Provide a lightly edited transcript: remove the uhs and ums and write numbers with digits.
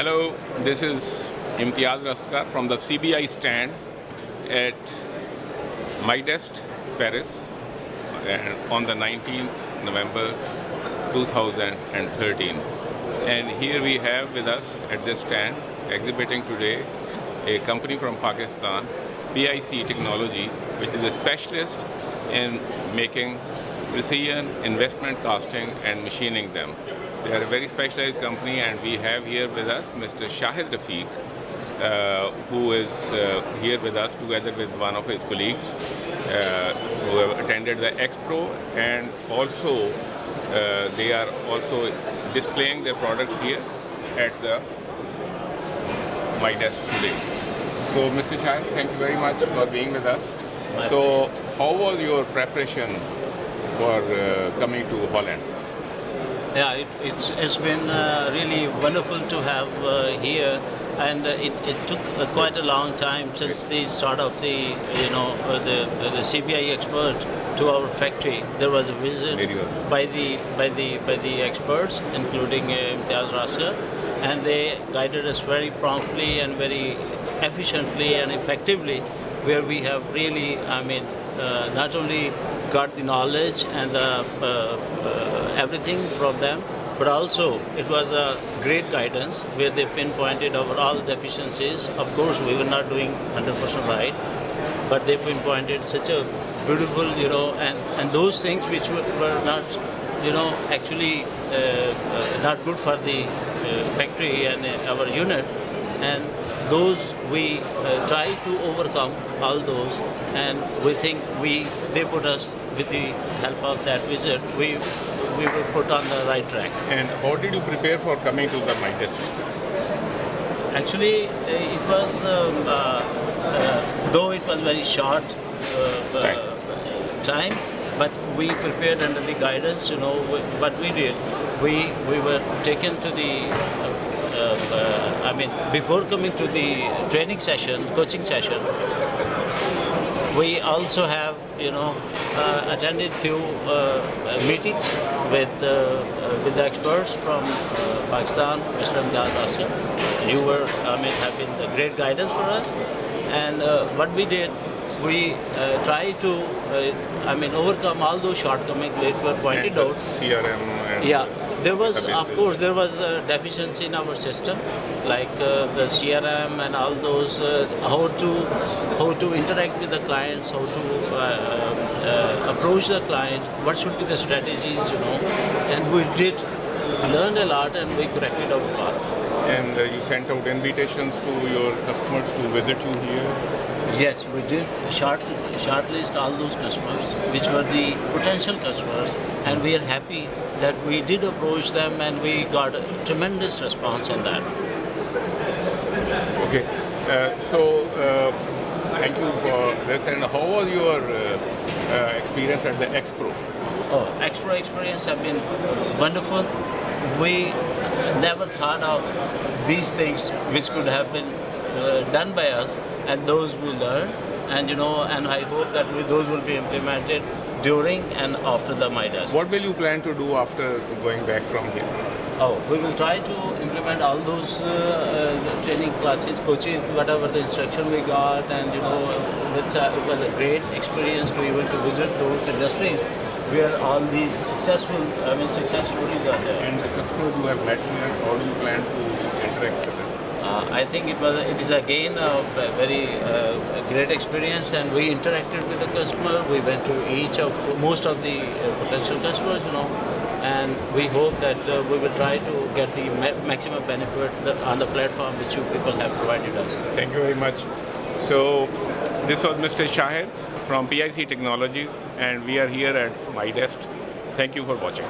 Hello, this is Imtiaz Rastkar from the CBI stand at MIDEST, Paris, on the 19th November 2013. And here we have with us at this stand, exhibiting today, a company from Pakistan, PIC Technology, which is a specialist in making precision investment casting and machining them. They are a very specialized company, and we have here with us Mr. Shahid Rafiq, who is here with us together with one of his colleagues who have attended the Expo, and also they are also displaying their products here at the MIDEST today. So Mr. Shahid, thank you very much for being with us. So how was your preparation for coming to Holland? Yeah, it's been really wonderful to have here, and it took quite a long time since the start of the the CBI expert to our factory. There was a visit by the experts, including Imtiaz Rastkar, and they guided us very promptly and very efficiently and effectively, where we have really, not only got the knowledge and everything from them, but also it was a great guidance where they pinpointed our all deficiencies. Of course, we were not doing 100% right, but they pinpointed such a beautiful, and those things which were not, actually not good for the factory and our unit, and those we try to overcome all those, and we think they put us, with the help of that visit, we were put on the right track. And how did you prepare for coming to the MIDEST? Actually, it was, though it was very short time, but we prepared under the guidance. What we did, we were taken to the before coming to the training session, coaching session, we also have, attended few meetings with the experts from Pakistan, Mr. Imtiaz Rastkar. You were, have been a great guidance for us. And what we did, we tried to, overcome all those shortcomings which were pointed out. CRM and there was, of course, there was a deficiency in our system, like the CRM and all those, how to interact with the clients, how to approach the client, what should be the strategies, and we did learn a lot, and we corrected our path. And you sent out invitations to your customers to visit you here? Yes, we did shortlist all those customers, which were the potential customers, and we are happy that we did approach them, and we got a tremendous response in that. Okay, thank you for this. And how was your experience at the Expo? Expo experience have been wonderful. We never thought of these things which could have been done by us, and those we learned, and and I hope that those will be implemented during and after the MIDEST. What will you plan to do after going back from here? We will try to implement all those training classes, coaches, whatever the instruction we got, and it was a great experience to even to visit those industries where all these success stories are there. And the customers who have met here, how do you plan to interact with them? I think it is again a very great experience, and we interacted with the customer. We went to most of the potential customers, and we hope that we will try to get the maximum benefit on the platform which you people have provided us. Thank you very much. So this was Mr. Shahid from PIC Technologies, and we are here at MIDEST. Thank you for watching.